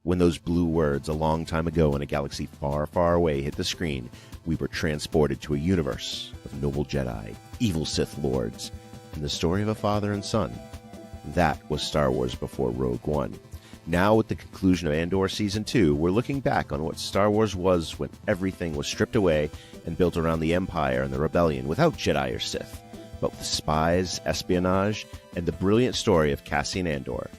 When those blue words a long time ago in a galaxy far, far away hit the screen, we were transported to a universe of noble Jedi, evil Sith Lords, and the story of a father and son. That was Star Wars before Rogue One. Now, with the conclusion of Andor Season 2, we're looking back on what Star Wars was when everything was stripped away and built around the Empire and the Rebellion without Jedi or Sith, but with spies, espionage, and the brilliant story of Cassian Andor.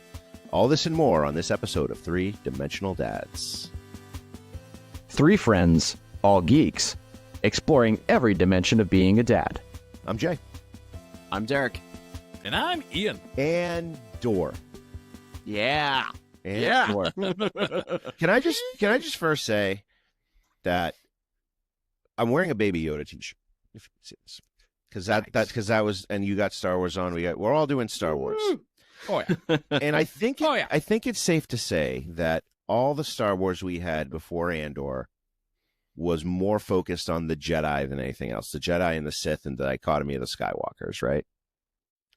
All this and more on this episode of Three Dimensional Dads. Three friends, all geeks, exploring every dimension of being a dad. I'm Jay. I'm Derek. And I'm Ian. Andor. Yeah. Andor. Can I just first say that I'm wearing a Baby Yoda t-shirt. If you see this. Because that was, and you got Star Wars on. We're all doing Star Wars. Oh yeah. And I think I think it's safe to say that all the Star Wars we had before Andor was more focused on the Jedi than anything else. The Jedi and the Sith and the dichotomy of the Skywalkers, right?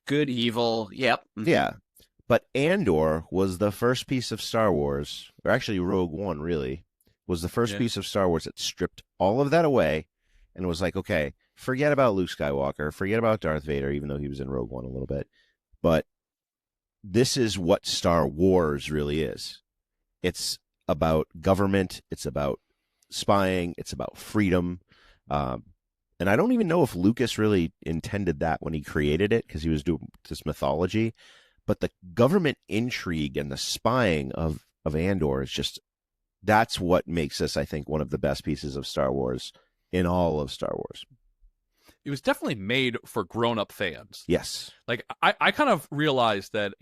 Good, evil. Yep. Yeah. But Andor was the first piece of Star Wars, or actually Rogue One really, was the first piece of Star Wars that stripped all of that away and was like, okay, forget about Luke Skywalker, forget about Darth Vader, even though he was in Rogue One a little bit. But this is what Star Wars really is. It's about government. It's about spying. It's about freedom. And I don't even know if Lucas really intended that when he created it, because he was doing this mythology. But the government intrigue and the spying of Andor is just, that's what makes this, I think, one of the best pieces of Star Wars in all of Star Wars. It was definitely made for grown-up fans. Yes. Like, I kind of realized that,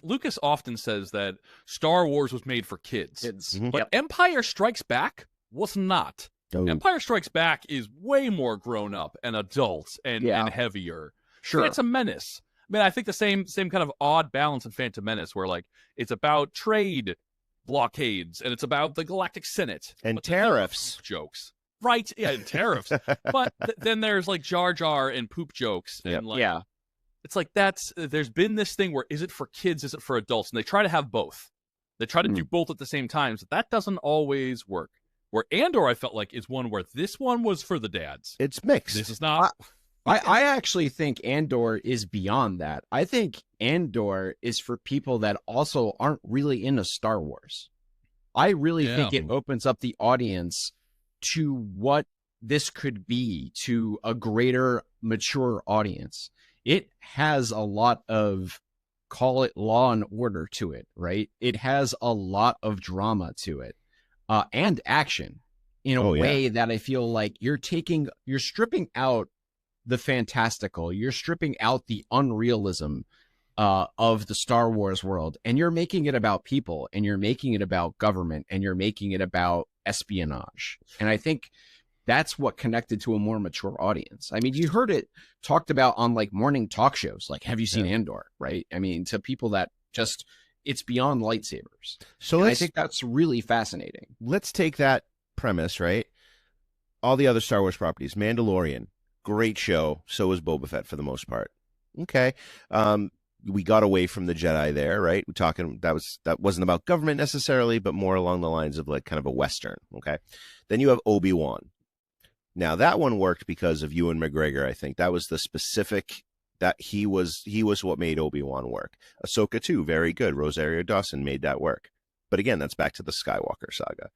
Lucas often says that Star Wars was made for kids. Mm-hmm. But Empire Strikes Back was not. Oh. Empire Strikes Back is way more grown-up and adult and heavier. Sure. Phantom Menace. I mean, I think the same kind of odd balance in Phantom Menace where, like, it's about trade blockades and it's about the Galactic Senate. And tariffs. Jokes. Right, yeah, and tariffs. But then there's like Jar Jar and poop jokes, and it's like there's been this thing where is it for kids, is it for adults, and they try to have both. They try to do both at the same time, so that doesn't always work. Where Andor, I felt like, is one where this one was for the dads. It's mixed. This is not. I actually think Andor is beyond that. I think Andor is for people that also aren't really into Star Wars. I really think it opens up the audience to what this could be to a greater mature audience. It has a lot of, call it Law and Order to it, right? It has a lot of drama to it, and action in a way that I feel like you're stripping out the fantastical, you're stripping out the unrealism of the Star Wars world, and you're making it about people, and you're making it about government, and you're making it about espionage. And I think that's what connected to a more mature audience. I mean, you heard it talked about on like morning talk shows, like, have you seen Andor, right? I mean, to people that just, it's beyond lightsabers. So I think that's really fascinating. Let's take that premise, right? All the other Star Wars properties, Mandalorian, great show. So was Boba Fett for the most part. Okay. We got away from the Jedi there, right? We're talking that wasn't about government necessarily, but more along the lines of like kind of a Western. Okay. Then you have Obi-Wan. Now that one worked because of Ewan McGregor. I think that was the specific that he was what made Obi-Wan work. Ahsoka too, very good. Rosario Dawson made that work. But again, that's back to the Skywalker saga.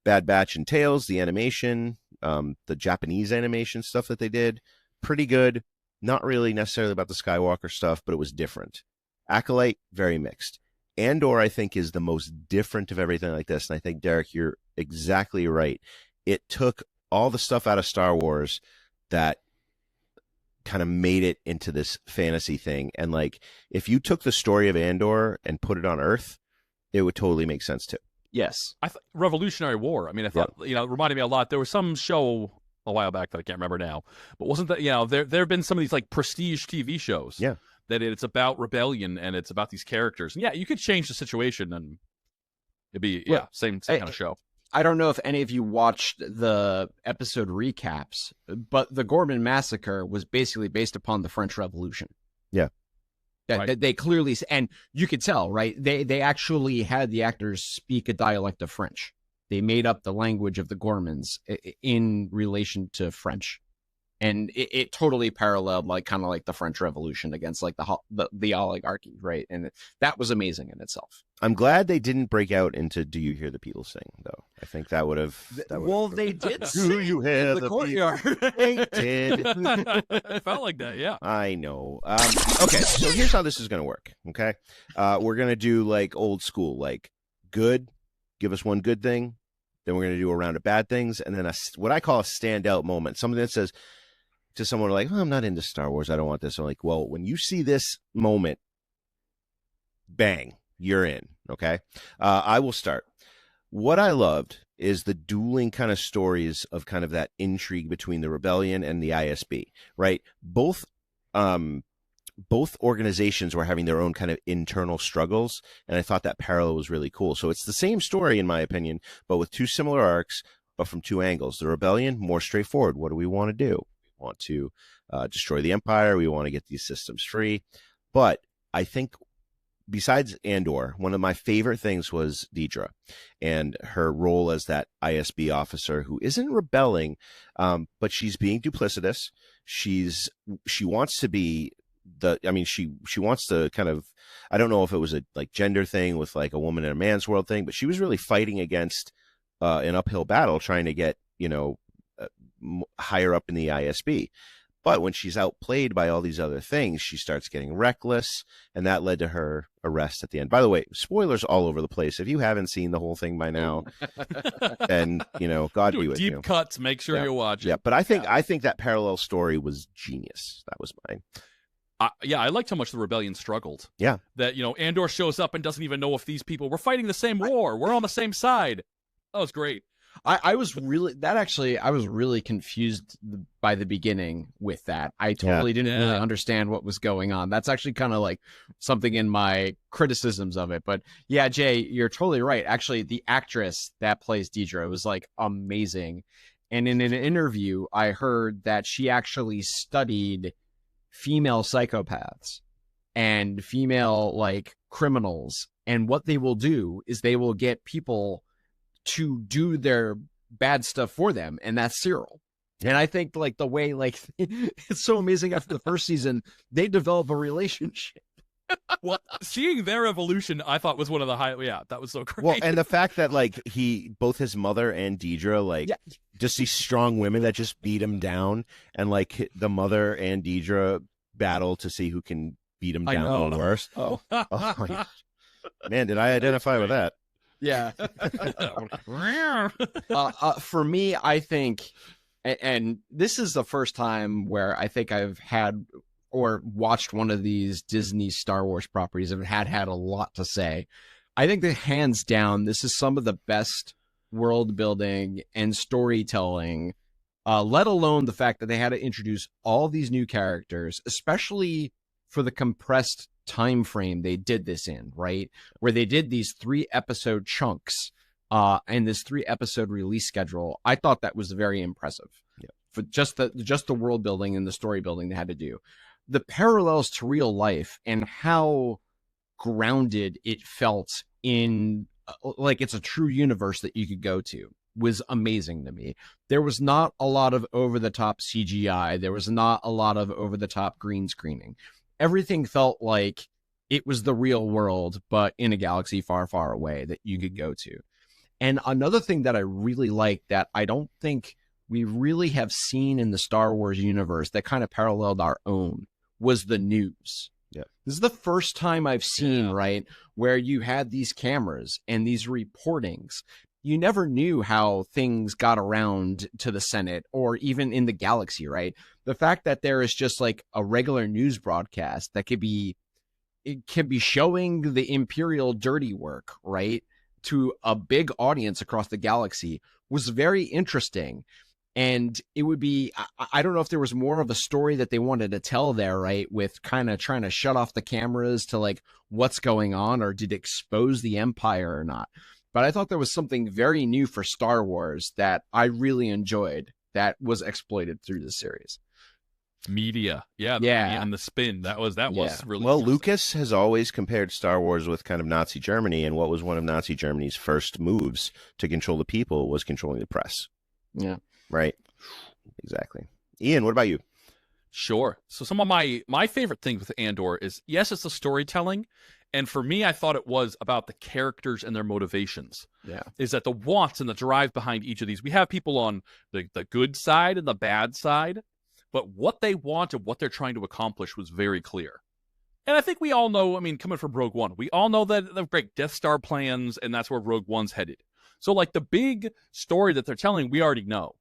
Bad Batch and Tales, the animation, the Japanese animation stuff that they did, pretty good. Not really necessarily about the Skywalker stuff, but it was different. Acolyte, very mixed. Andor, I think, is the most different of everything like this. And I think, Derek, you're exactly right. It took all the stuff out of Star Wars that kind of made it into this fantasy thing. And like, if you took the story of Andor and put it on Earth, it would totally make sense too. Yes. I thought Revolutionary War. I mean, I thought, it reminded me a lot. There was some show a while back that I can't remember now, but wasn't that, there have been some of these like prestige TV shows that it's about rebellion and it's about these characters. And you could change the situation and it'd be, same kind of show. I don't know if any of you watched the episode recaps, but the Gorman Massacre was basically based upon the French Revolution. Yeah. That they clearly, and you could tell, right? They actually had the actors speak a dialect of French. They made up the language of the Gormans in relation to French, and it totally paralleled kind of like the French Revolution against like the oligarchy, right? And that was amazing in itself. I'm glad they didn't break out into "Do you hear the people sing?" though. I think that would have. Well, they did. Do you hear the courtyard? They did. It felt like that, yeah. I know. Okay, so here's how this is going to work. Okay, we're going to do like old school, like good. Give us one good thing, then we're going to do a round of bad things, and then what I call a standout moment, something that says to someone like, "Oh, I'm not into Star Wars. I don't want this." I'm like, "Well, when you see this moment, bang, you're in." Okay, I will start. What I loved is the dueling kind of stories of kind of that intrigue between the rebellion and the ISB, right? Both organizations were having their own kind of internal struggles, and I thought that parallel was really cool. So it's the same story, in my opinion, but with two similar arcs, but from two angles. The rebellion, more straightforward. What do we want to do? We want to destroy the Empire. We want to get these systems free. But I think besides Andor, one of my favorite things was Deidre and her role as that ISB officer who isn't rebelling, but she's being duplicitous. She wants to be she wants to kind of, I don't know if it was a like gender thing with like a woman in a man's world thing, but she was really fighting against an uphill battle trying to get, higher up in the ISB. But when she's outplayed by all these other things, she starts getting reckless, and that led to her arrest at the end. By the way, spoilers all over the place. If you haven't seen the whole thing by now, then God be with you. Deep cuts. Make sure you watch it. Yeah, but I think that parallel story was genius. That was mine. I liked how much the rebellion struggled. Yeah, that Andor shows up and doesn't even know if these people were fighting the same war. We're on the same side. That was great. I was really confused by the beginning with that. I totally didn't really understand what was going on. That's actually kind of like something in my criticisms of it. But yeah, Jay, you're totally right. Actually, the actress that plays Deidre was like amazing. And in an interview, I heard that she actually studied female psychopaths and female like criminals. And what they will do is they will get people to do their bad stuff for them, and that's Cyril. And I think like the way it's so amazing after the first season they develop a relationship. Well, seeing their evolution, I thought was one of the highlights. Yeah, that was so great. Well, and the fact that both his mother and Deidre just these strong women that just beat him down, and the mother and Deidre battle to see who can beat him down the worst. Oh my gosh. Man, did I identify with that? Yeah. For me, I think, and this is the first time where I think I've had or watched one of these Disney Star Wars properties and had a lot to say. I think that hands down, this is some of the best world building and storytelling, let alone the fact that they had to introduce all these new characters, especially for the compressed time frame they did this in, right? Where they did these 3-episode chunks and this 3-episode release schedule. I thought that was very impressive. Yeah. For just the world building and the story building they had to do. The parallels to real life and how grounded it felt in like it's a true universe that you could go to was amazing to me. There was not a lot of over-the-top CGI. There was not a lot of over-the-top green screening. Everything felt like it was the real world, but in a galaxy far, far away that you could go to. And another thing that I really like that I don't think we really have seen in the Star Wars universe that kind of paralleled our own was the news. Yeah. This is the first time I've seen, right, where you had these cameras and these reportings. You never knew how things got around to the Senate or even in the galaxy, right? The fact that there is just like a regular news broadcast that it can be showing the Imperial dirty work, right, to a big audience across the galaxy was very interesting. And it would be, I don't know if there was more of a story that they wanted to tell there, right, with kind of trying to shut off the cameras to like what's going on, or did it expose the Empire or not. But I thought there was something very new for Star Wars that I really enjoyed that was exploited through the series. Media. Yeah. And the spin. That was really well. Lucas has always compared Star Wars with kind of Nazi Germany, and what was one of Nazi Germany's first moves to control the people was controlling the press. Yeah. Right. Exactly. Ian, what about you? Sure. So some of my favorite things with Andor is, yes, it's the storytelling. And for me, I thought it was about the characters and their motivations. Yeah. Is that the wants and the drive behind each of these. We have people on the good side and the bad side, but what they want and what they're trying to accomplish was very clear. And I think we all know, I mean, coming from Rogue One, we all know that the great Death Star plans, and that's where Rogue One's headed. So, like, the big story that they're telling, we already know.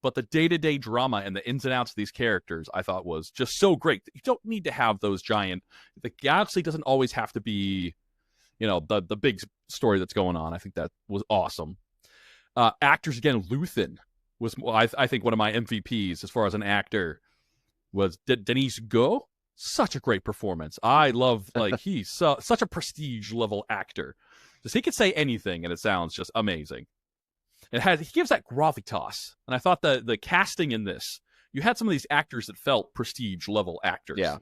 But the day-to-day drama and the ins and outs of these characters, I thought was just so great. You don't need to have those giant... The galaxy doesn't always have to be, the big story that's going on. I think that was awesome. Actors, again, Luthen was, I think, one of my MVPs as far as an actor was Denise Go. Such a great performance. I love, he's such a prestige-level actor. Just he could say anything, and it sounds just amazing. He gives that gravitas, and I thought the casting in this, you had some of these actors that felt prestige level actors. Yeah,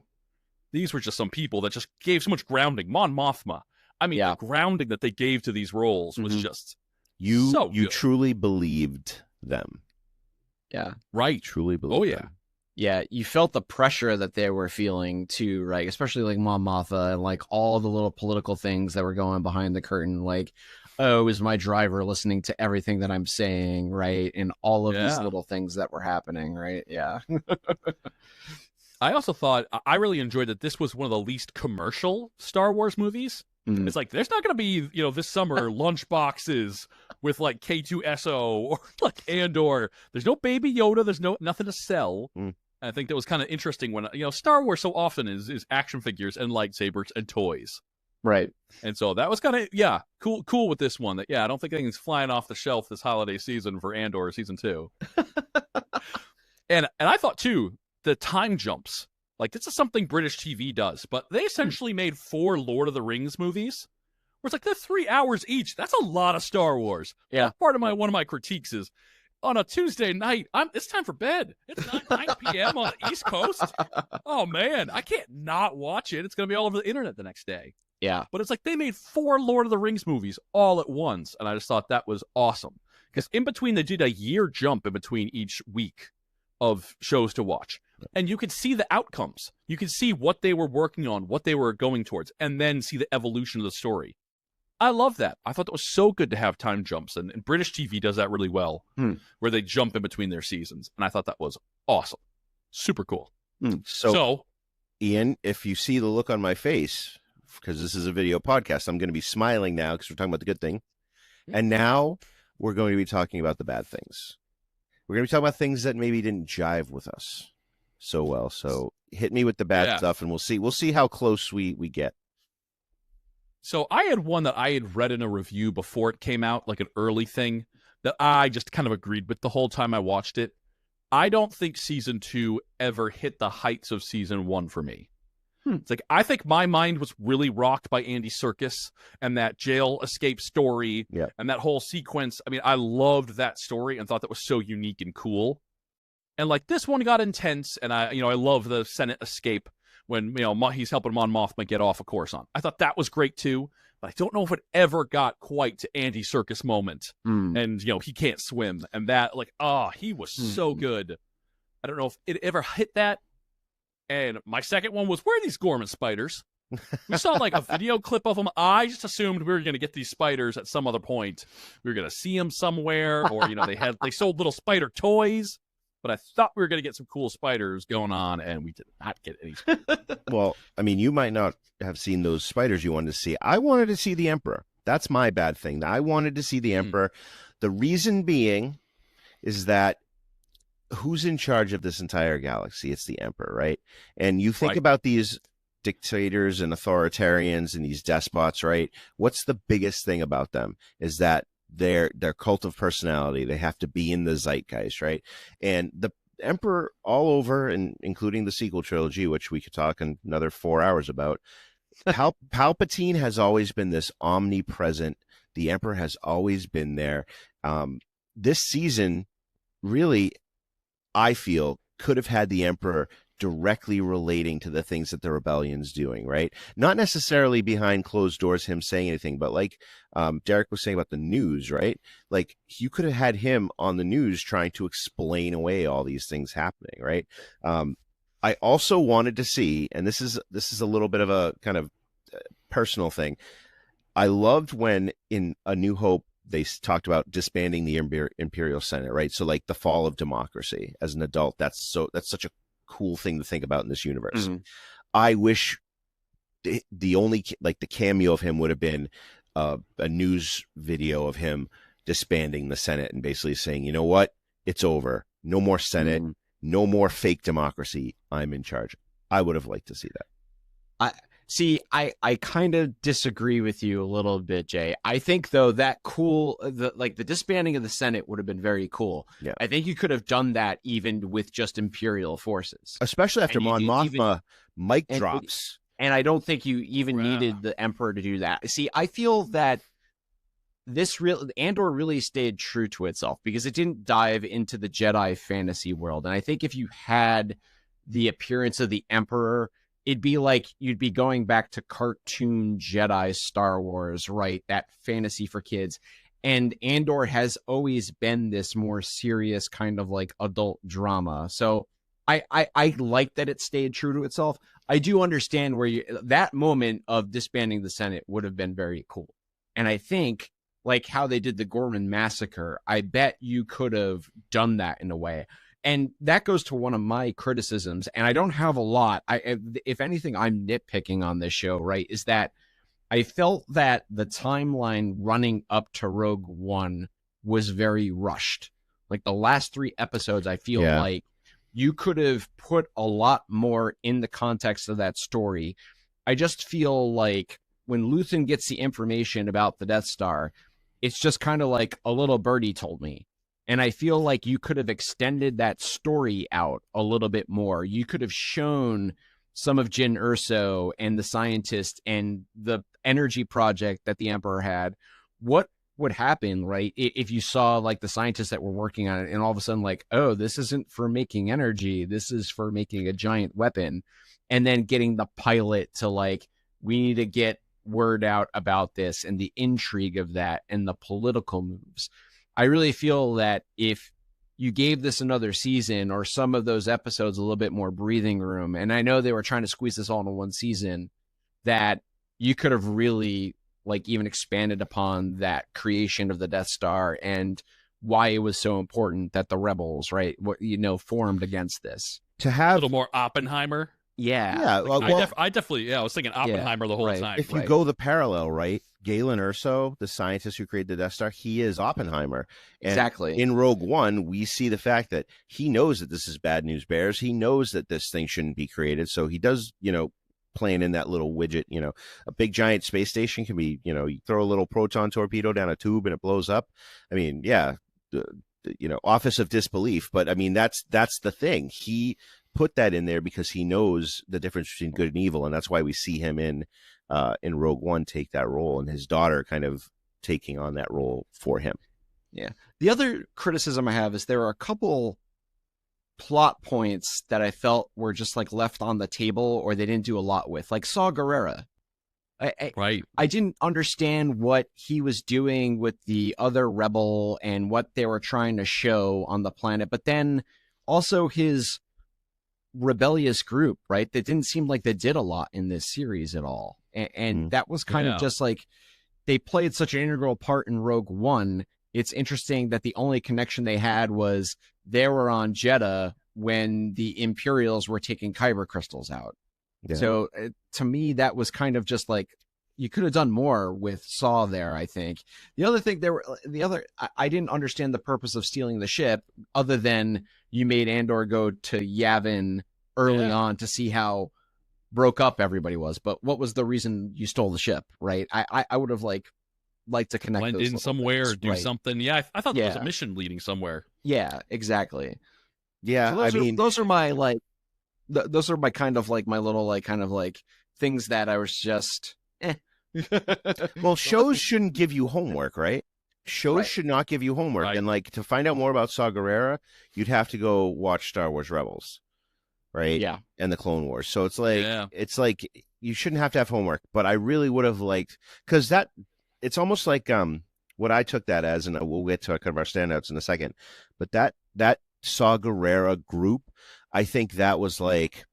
these were just some people that just gave so much grounding. Mon Mothma, I mean, the grounding that they gave to these roles was just so you good. Truly believed them. Yeah, right. Truly believed. them. Yeah, you felt the pressure that they were feeling too, right? Especially like Mon Mothma and like all the little political things that were going behind the curtain, like, oh, is my driver listening to everything that I'm saying, right? And all of these little things that were happening, right? Yeah. I also thought, I really enjoyed that this was one of the least commercial Star Wars movies. Mm. It's like, there's not going to be, this summer lunch boxes with like K2SO or like Andor. There's no Baby Yoda. There's nothing to sell. Mm. I think that was kind of interesting when, Star Wars so often is action figures and lightsabers and toys. Right. And so that was kind of, cool with this one. That, I don't think anything's flying off the shelf this holiday season for Andor season 2. And I thought, too, the time jumps. Like, this is something British TV does, but they essentially made 4 Lord of the Rings movies. Where it's like, they're 3 hours each. That's a lot of Star Wars. Yeah. Part of one of my critiques is, on a Tuesday night, it's time for bed. It's 9 p.m. on the East Coast. Oh, man, I can't not watch it. It's going to be all over the internet the next day. Yeah. But it's like they made 4 Lord of the Rings movies all at once, and I just thought that was awesome. Because in between, they did a year jump in between each week of shows to watch. And you could see the outcomes. You could see what they were working on, what they were going towards, and then see the evolution of the story. I love that. I thought that was so good to have time jumps, and British TV does that really well, where they jump in between their seasons. And I thought that was awesome. Super cool. So, Ian, if you see the look on my face, because this is a video podcast, I'm going to be smiling now because we're talking about the good thing. And now we're going to be talking about the bad things. We're going to be talking about things that maybe didn't jive with us so well. So hit me with the bad stuff, and we'll see how close we get. So I had one that I had read in a review before it came out, like an early thing, that I just kind of agreed with the whole time I watched it. I don't think season 2 ever hit the heights of season 1 for me. It's like, I think my mind was really rocked by Andy Serkis and that jail escape story and that whole sequence. I mean, I loved that story and thought that was so unique and cool. And like, this one got intense, and I love the Senate escape when, he's helping Mon Mothma get off of Coruscant. I thought that was great too, but I don't know if it ever got quite to Andy Serkis moment. And, he can't swim, and that, like, he was so good. I don't know if it ever hit that. And my second one was, where are these Gorman spiders? We saw like a video clip of them. I just assumed we were going to get these spiders at some other point. We were going to see them somewhere, or, they sold little spider toys. But I thought we were going to get some cool spiders going on, and we did not get any. Well, I mean, you might not have seen those spiders you wanted to see. I wanted to see the Emperor. That's my bad thing. I wanted to see the Emperor. The reason being is that who's in charge of this entire galaxy? It's the Emperor, right? And you think about these dictators and authoritarians and these despots, right? What's the biggest thing about them is that their cult of personality. They have to be in the zeitgeist, right? And the Emperor all over, and including the sequel trilogy, which we could talk another 4 hours about, Palpatine has always been this omnipresent. The Emperor has always been there. This season, really, I feel, could have had the Emperor directly relating to the things that the rebellion's doing, right? Not necessarily behind closed doors, him saying anything, but like Derek was saying about the news, right? Like you could have had him on the news trying to explain away all these things happening, right? I also wanted to see, and this is a little bit of a kind of personal thing. I loved when in A New Hope they talked about disbanding the Imperial Senate, right? So like the fall of democracy. As an adult, that's such a cool thing to think about in this universe. Mm-hmm. I wish the only like the cameo of him would have been a news video of him disbanding the Senate and basically saying, you know what, it's over, no more Senate, no more fake democracy, I'm in charge. I would have liked to see that. I kind of disagree with you a little bit, Jay. I think though that the disbanding of the Senate would have been very cool. Yeah. I think you could have done that even with just Imperial forces, especially after Mon Mothma mic drops. And I don't think you even needed the Emperor to do that. See, I feel that Andor really stayed true to itself because it didn't dive into the Jedi fantasy world. And I think if you had the appearance of the Emperor, it'd be like you'd be going back to cartoon Jedi Star Wars, right? That fantasy for kids. And Andor has always been this more serious kind of like adult drama. So I like that it stayed true to itself. I do understand where that moment of disbanding the Senate would have been very cool. And I think like how they did the Gorman massacre, I bet you could have done that in a way. And that goes to one of my criticisms, and I don't have a lot. If anything, I'm nitpicking on this show, right, is that I felt that the timeline running up to Rogue One was very rushed. Like the last 3 episodes, I feel like you could have put a lot more in the context of that story. I just feel like when Luthen gets the information about the Death Star, it's just kind of like a little birdie told me. And I feel like you could have extended that story out a little bit more. You could have shown some of Jyn Erso and the scientist and the energy project that the Emperor had. What would happen, right, if you saw like the scientists that were working on it and all of a sudden like, oh, this isn't for making energy, this is for making a giant weapon. And then getting the pilot to like, we need to get word out about this and the intrigue of that and the political moves. I really feel that if you gave this another season or some of those episodes a little bit more breathing room, and I know they were trying to squeeze this all into one season, that you could have really like even expanded upon that creation of the Death Star and why it was so important that the rebels, right, formed against this. To have a little more Oppenheimer. Yeah. I definitely, I was thinking Oppenheimer the whole time. If you go the parallel, right, Galen Erso, the scientist who created the Death Star, he is Oppenheimer. And exactly. In Rogue One, we see the fact that he knows that this is bad news bears. He knows that this thing shouldn't be created. So he does, playing in that little widget, a big giant space station can be, you throw a little proton torpedo down a tube and it blows up. I mean, office of disbelief. But I mean, that's the thing. He put that in there because he knows the difference between good and evil. And that's why we see him in Rogue One take that role and his daughter kind of taking on that role for him. Yeah. The other criticism I have is there are a couple plot points that I felt were just like left on the table or they didn't do a lot with, like Saw Gerrera. I didn't understand what he was doing with the other rebel and what they were trying to show on the planet, but then also his rebellious group, right? That didn't seem like they did a lot in this series at all. And that was kind of just like they played such an integral part in Rogue One. It's interesting that the only connection they had was they were on Jeddah when the Imperials were taking kyber crystals out. Yeah. So to me, that was kind of just like, you could have done more with Saw there, I think. The other thing, I didn't understand the purpose of stealing the ship other than you made Andor go to Yavin early on to see how broke up everybody was. But what was the reason you stole the ship, right? I would have liked to connect blend those in somewhere, things, do something. Yeah, I thought there was a mission leading somewhere. Yeah, exactly. Yeah, so those are my those are my kind of like my little like kind of like things that I was just Well, shows shouldn't give you homework, right? Shows should not give you homework. Right. And like to find out more about Saw Gerrera, you'd have to go watch Star Wars Rebels. right? Yeah. And the Clone Wars. So it's like you shouldn't have to have homework, but I really would have liked, because it's almost like what I took that as, and we'll get to kind of our standouts in a second, but that Saw Gerrera group, I think that was like,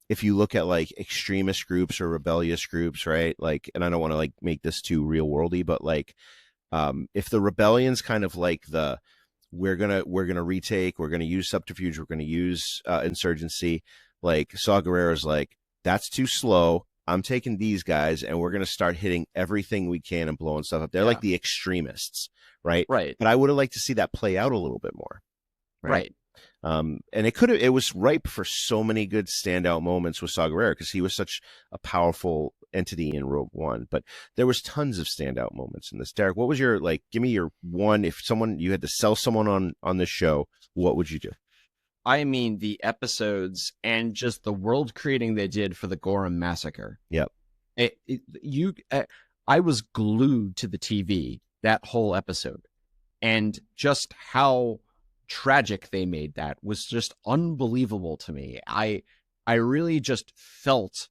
if you look at like extremist groups or rebellious groups, right? Like, and I don't want to like make this too real worldy, but like, if the rebellion's kind of like we're gonna retake, we're gonna use subterfuge, we're gonna use insurgency, like Saw Gerrera's like, that's too slow. I'm taking these guys and we're gonna start hitting everything we can and blowing stuff up. They're like the extremists, right? Right. But I would have liked to see that play out a little bit more. Right. And it was ripe for so many good standout moments with Saw Gerrera because he was such a powerful entity in Rogue One. But there was tons of standout moments in this. Derek, what was your, like, give me your one, if you had to sell someone on this show, what would you do? I mean, the episodes and just the world creating they did for the Gorham Massacre. Yep. I was glued to the TV that whole episode, and just how tragic they made that was just unbelievable to me. I really just felt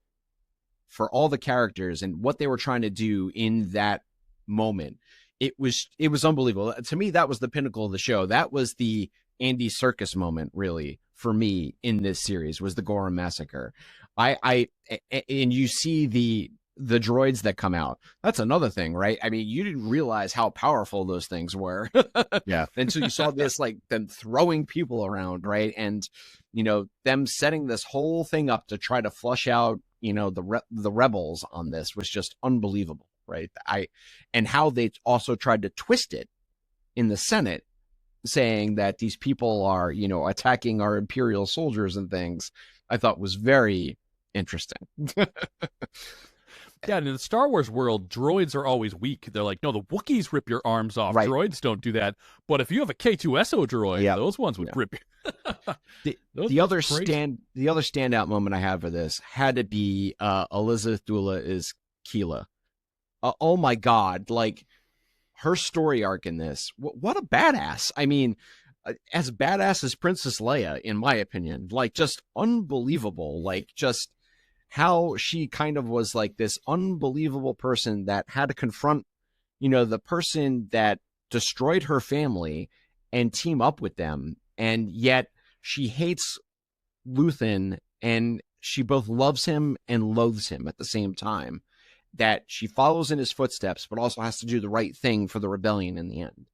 for all the characters and what they were trying to do in that moment. It was unbelievable. To me, that was the pinnacle of the show. That was the Andy Serkis moment, really, for me in this series, was the Gorham Massacre. And you see the droids that come out. That's another thing, right? I mean, you didn't realize how powerful those things were. Yeah. Until you saw this, like, them throwing people around, right? And, you know, them setting this whole thing up to try to flush out, you know, the rebels on this was just unbelievable, right? And how they also tried to twist it in the Senate, saying that these people are, you know, attacking our Imperial soldiers and things, I thought was very interesting. Yeah, and in the Star Wars world, droids are always weak. They're like, no, the Wookiees rip your arms off. Right. Droids don't do that. But if you have a K2SO droid, those ones would rip you. the other standout moment I had for this had to be Elizabeth Dula is Keela. Oh my God. Like, her story arc in this, what a badass. I mean, as badass as Princess Leia, in my opinion, like, just unbelievable. Like, just how she kind of was like this unbelievable person that had to confront, you know, the person that destroyed her family and team up with them. And yet she hates Luthen, and she both loves him and loathes him at the same time. That she follows in his footsteps, but also has to do the right thing for the rebellion in the end.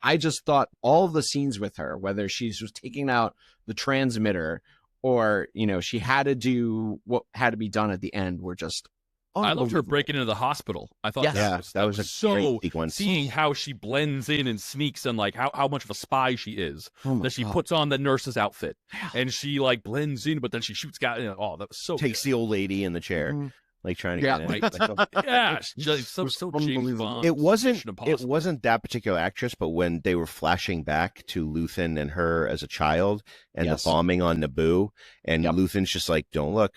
I just thought all the scenes with her, whether she's just taking out the transmitter or, you know, she had to do what had to be done at the end, were just I loved her breaking into the hospital. I thought that was a so sequence. Seeing how she blends in and sneaks, and like how much of a spy she is, that she puts on the nurse's outfit and she like blends in, but then she shoots guys. You know, that was so takes good. The old lady in the chair. Mm-hmm. Like trying to get in. Right. Yeah, just so James Bond. It wasn't that particular actress, but when they were flashing back to Luthen and her as a child and the bombing on Naboo, and Luthen's just like, don't look.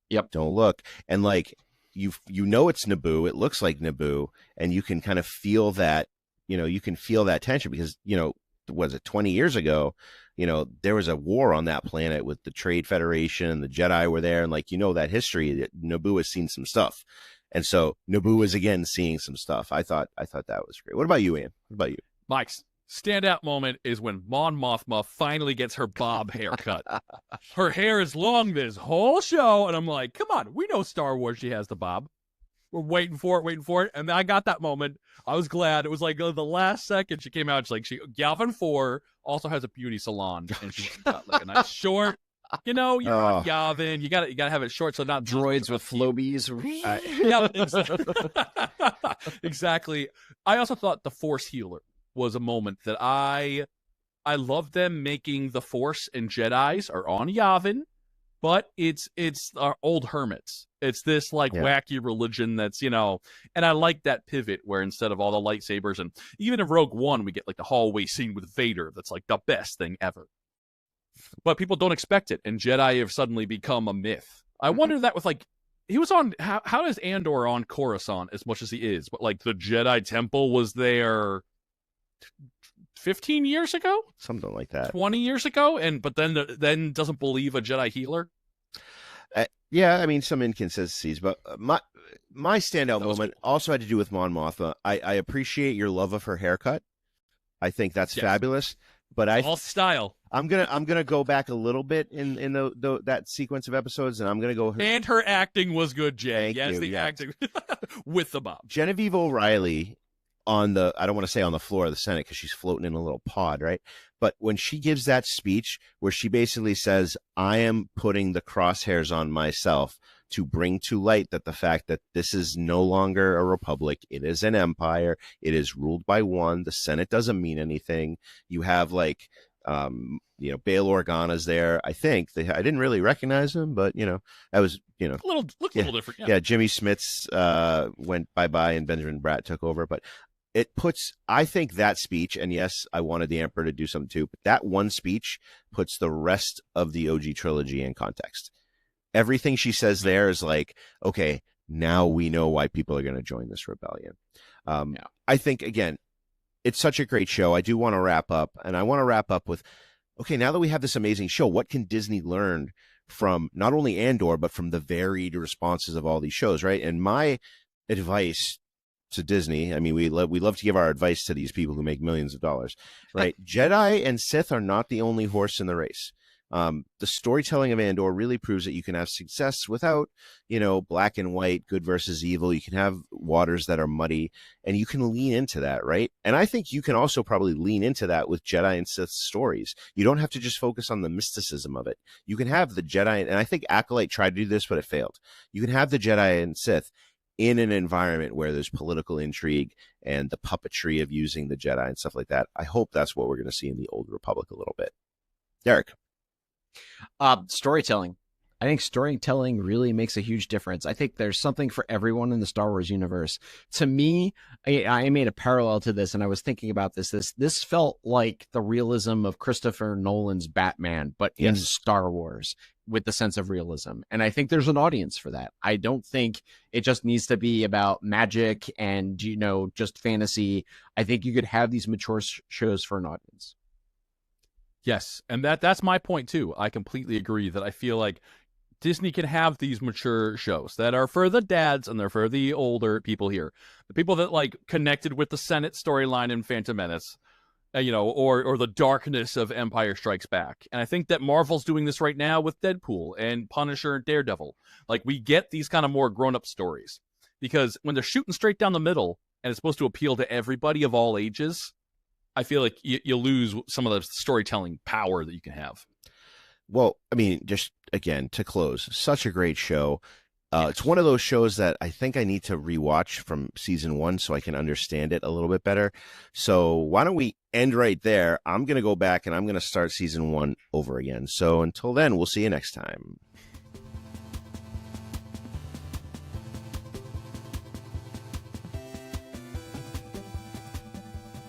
Yep. Don't look. And like, you know it's Naboo, it looks like Naboo, and you can kind of feel that, you know, you can feel that tension because, you know, was it 20 years ago? You know, there was a war on that planet with the Trade Federation, and the Jedi were there. And like, you know, that history, that Naboo has seen some stuff. And so Naboo is again seeing some stuff. I thought that was great. What about you, Ian? What about you? Mike's standout moment is when Mon Mothma finally gets her bob haircut. Her hair is long this whole show. And I'm like, come on, we know Star Wars, she has the bob. We're waiting for it. And then I got that moment. I was glad. It was like the last second she came out. She's like, Yavin 4 also has a beauty salon. And she got like a nice short. You know, you're on Yavin. You gotta have it short, so not droids with flobies. Yeah, exactly. I also thought the Force healer was a moment that I love them making the Force and Jedis are on Yavin. But it's our old hermits. It's this like wacky religion that's, you know, and I like that pivot where instead of all the lightsabers, and even in Rogue One, we get like the hallway scene with Vader. That's like the best thing ever. But people don't expect it. And Jedi have suddenly become a myth. I wonder that with like, he was on, how is Andor on Coruscant as much as he is? But like the Jedi Temple was there 15 years ago, something like that, 20 years ago, but then doesn't believe a Jedi healer. Yeah, I mean, some inconsistencies, but my standout moment also had to do with Mon Mothma. I appreciate your love of her haircut. I think that's fabulous. But all style. I'm gonna go back a little bit in that sequence of episodes, and I'm gonna go. And her acting was good, Jay. Acting with the bob. Genevieve O'Reilly on the, I don't want to say on the floor of the Senate because she's floating in a little pod, right? But when she gives that speech where she basically says, "I am putting the crosshairs on myself to bring to light that the fact that this is no longer a republic, it is an empire, it is ruled by one, the Senate doesn't mean anything." You have like, Bail Organa's there. I think I didn't really recognize him, but that was, looked a little different. Yeah. Jimmy Smits went bye-bye and Benjamin Bratt took over, but it puts, I think that speech, and yes, I wanted the Emperor to do something too, but that one speech puts the rest of the OG trilogy in context. Everything she says there is like, okay, now we know why people are going to join this rebellion. I think, again, it's such a great show. I do want to wrap up, and I want to wrap up with, okay, now that we have this amazing show, what can Disney learn from not only Andor, but from the varied responses of all these shows, right? And my advice to Disney, I mean, we love to give our advice to these people who make millions of dollars, right? Jedi and Sith are not the only horse in the race. The storytelling of Andor really proves that you can have success without, black and white, good versus evil. You can have waters that are muddy, and you can lean into that, right? And I think you can also probably lean into that with Jedi and Sith stories. You don't have to just focus on the mysticism of it. You can have the Jedi, and I think Acolyte tried to do this, but it failed. You can have the Jedi and Sith in an environment where there's political intrigue and the puppetry of using the Jedi and stuff like that. I hope that's what we're going to see in the Old Republic a little bit. Derek. Storytelling. I think storytelling really makes a huge difference. I think there's something for everyone in the Star Wars universe. To me, I made a parallel to this, and I was thinking about this. This felt like the realism of Christopher Nolan's Batman, but in Star Wars with the sense of realism. And I think there's an audience for that. I don't think it just needs to be about magic and, just fantasy. I think you could have these mature shows for an audience. Yes, and that's my point too. I completely agree that I feel like Disney can have these mature shows that are for the dads and they're for the older people here. The people that like connected with the Senate storyline in Phantom Menace, or the darkness of Empire Strikes Back. And I think that Marvel's doing this right now with Deadpool and Punisher and Daredevil. Like, we get these kind of more grown-up stories. Because when they're shooting straight down the middle and it's supposed to appeal to everybody of all ages, I feel like you lose some of the storytelling power that you can have. Well, I mean, just again, to close, such a great show. It's one of those shows that I think I need to rewatch from season 1 so I can understand it a little bit better. So why don't we end right there? I'm going to go back and I'm going to start season 1 over again. So until then, we'll see you next time.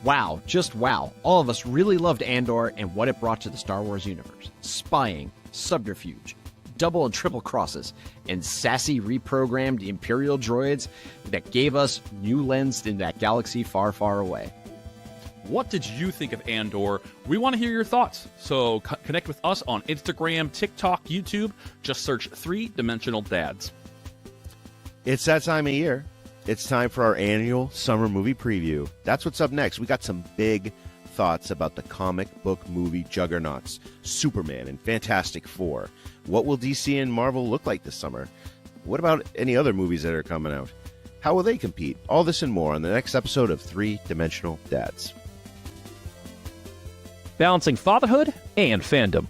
Wow, just wow. All of us really loved Andor and what it brought to the Star Wars universe. Spying, subterfuge, double and triple crosses, and sassy reprogrammed Imperial droids that gave us new lens in that galaxy far, far away. What did you think of Andor? We want to hear your thoughts. So connect with us on Instagram, TikTok, YouTube. Just search 3 Dimensional Dads. It's that time of year. It's time for our annual summer movie preview. That's what's up next. We got some big thoughts about the comic book movie juggernauts, Superman and Fantastic Four. What will DC and Marvel look like this summer? What about any other movies that are coming out? How will they compete? All this and more on the next episode of 3 Dimensional Dads. Balancing fatherhood and fandom.